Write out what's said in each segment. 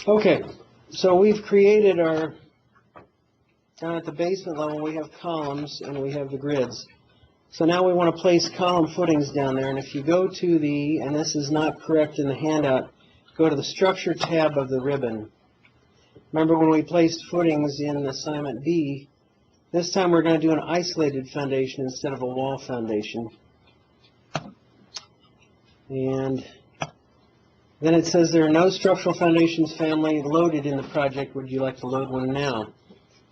Okay, so we've created our, down at the basement level we have columns and we have the grids. So now we want to place column footings down there, and if you go to the, and this is not correct in the handout, go to the Structure tab of the ribbon. Remember when we placed footings in assignment B, this time we're going to do an isolated foundation instead of a wall foundation. And then it says there are no structural foundations family loaded in the project. Would you like to load one now?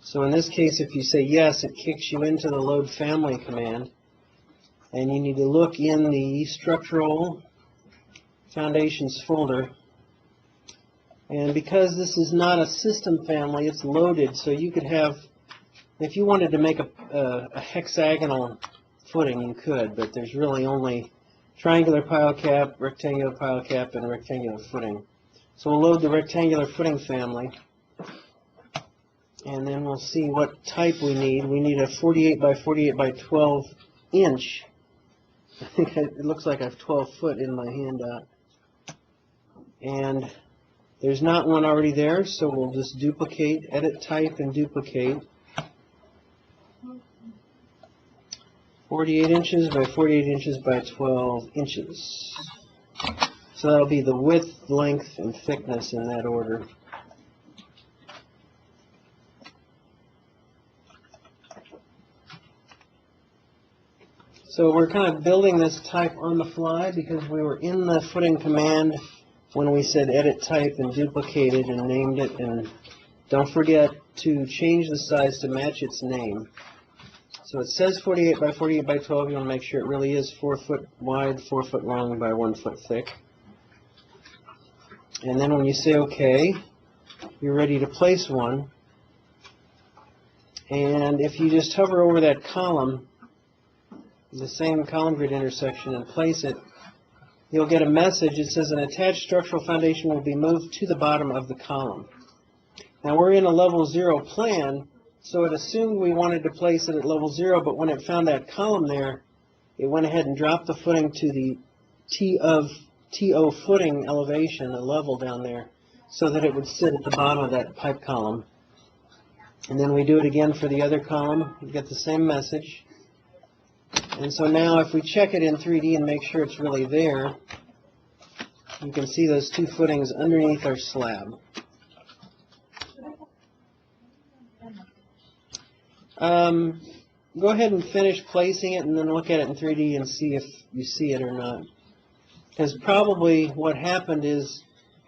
So in this case, if you say yes, it kicks you into the load family command. And you need to look in the structural foundations folder. And because this is not a system family, it's loaded. So you could have, if you wanted to make a hexagonal footing, you could, but there's really only triangular pile cap, rectangular pile cap, and rectangular footing. So we'll load the rectangular footing family. And then we'll see what type we need. We need a 48 by 48 by 12 inch. I think it looks like I have 12 foot in my handout. And there's not one already there, so we'll just duplicate, edit type, and duplicate. 48 inches by 48 inches by 12 inches. So that'll be the width, length, and thickness in that order. So we're kind of building this type on the fly because we were in the footing command when we said edit type and duplicated and named it. And don't forget to change the size to match its name. So it says 48 by 48 by 12. You want to make sure it really is 4 foot wide, 4 foot long by 1 foot thick. And then when you say OK, you're ready to place one. And if you just hover over that column, the same column grid intersection, and place it, you'll get a message. It says an attached structural foundation will be moved to the bottom of the column. Now we're in a level 0 plan, so it assumed we wanted to place it at level 0, but when it found that column there, it went ahead and dropped the footing to the TO footing elevation, a level down there, so that it would sit at the bottom of that pipe column. And then we do it again for the other column. We get the same message. And so now if we check it in 3D and make sure it's really there, you can see those two footings underneath our slab. Go ahead and finish placing it and then look at it in 3D and see if you see it or not. Because probably what happened is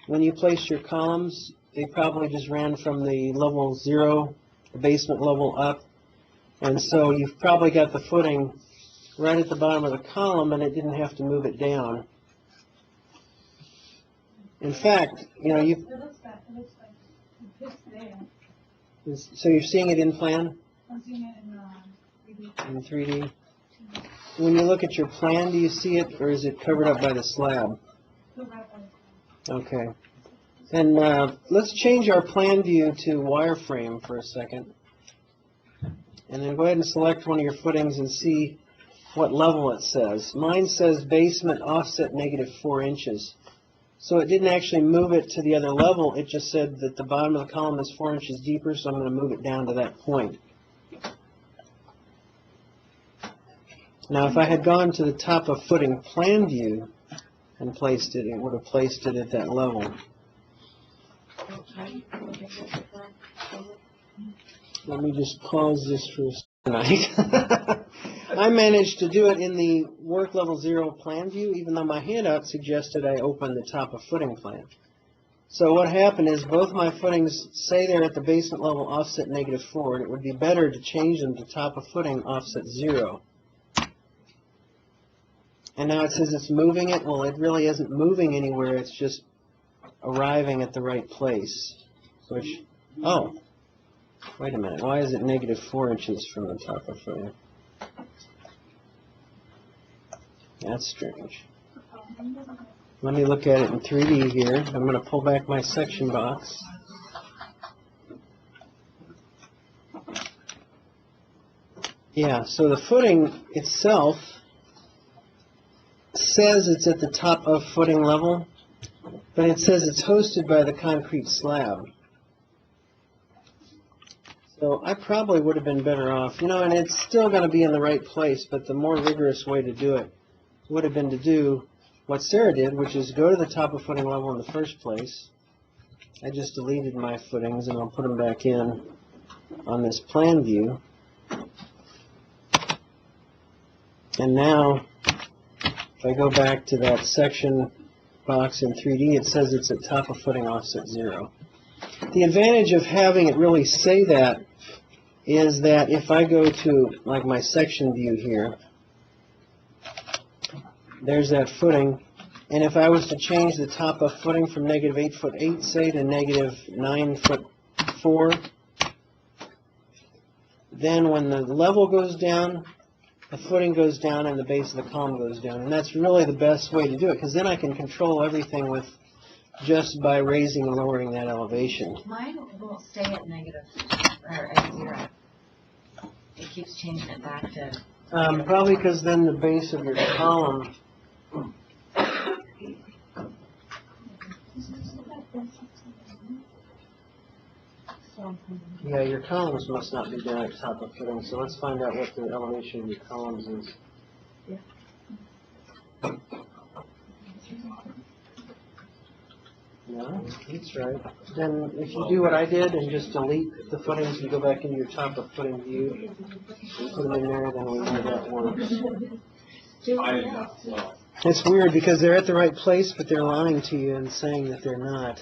when you placed your columns, they probably just ran from the level 0, the basement level up. And so you've probably got the footing right at the bottom of the column, and it didn't have to move it down. In fact, you know, so you're seeing it in plan? I'm seeing it in 3D. When you look at your plan, do you see it, or is it covered up by the slab? Okay. And let's change our plan view to wireframe for a second. And then go ahead and select one of your footings and see what level it says. Mine says basement offset -4 inches. So it didn't actually move it to the other level. It just said that the bottom of the column is 4 inches deeper, so I'm going to move it down to that point. Now, if I had gone to the top of footing plan view and placed it, it would have placed it at that level. Let me just pause this for a second. I managed to do it in the work level 0 plan view, even though my handout suggested I open the top of footing plan. So what happened is both my footings say they're at the basement level offset -4, and it would be better to change them to top of footing offset 0. And now it says it's moving it. Well, it really isn't moving anywhere. It's just arriving at the right place. Which, oh, wait a minute. Why is it -4 inches from the top of footing? That's strange. Let me look at it in 3D here. I'm going to pull back my section box. Yeah, so the footing itself says it's at the top of footing level, but but it says it's hosted by the concrete slab. So I probably would have been better off, and it's still going to be in the right place, but the more rigorous way to do it would have been to do what Sarah did, which is go to the top of footing level in the first place. I just deleted my footings, and I'll put them back in on this plan view. And now, if I go back to that section box in 3D, it says it's at top of footing offset 0. The advantage of having it really say that is that if I go to like my section view here, there's that footing, and if I was to change the top of footing from negative 8'8", say, to negative 9'4", then when the level goes down, the footing goes down and the base of the column goes down. And that's really the best way to do it, because then I can control everything with just by raising and lowering that elevation. Mine won't stay at negative or at 0. It keeps changing it back to... Probably because then the base of your column... Yeah, your columns must not be down at top of footing, so let's find out what the elevation of your columns is. No, that's right. Then if you do what I did and just delete the footings and go back into your top of footing view and put them in there, then we know that works. It's weird because they're at the right place, but they're lying to you and saying that they're not.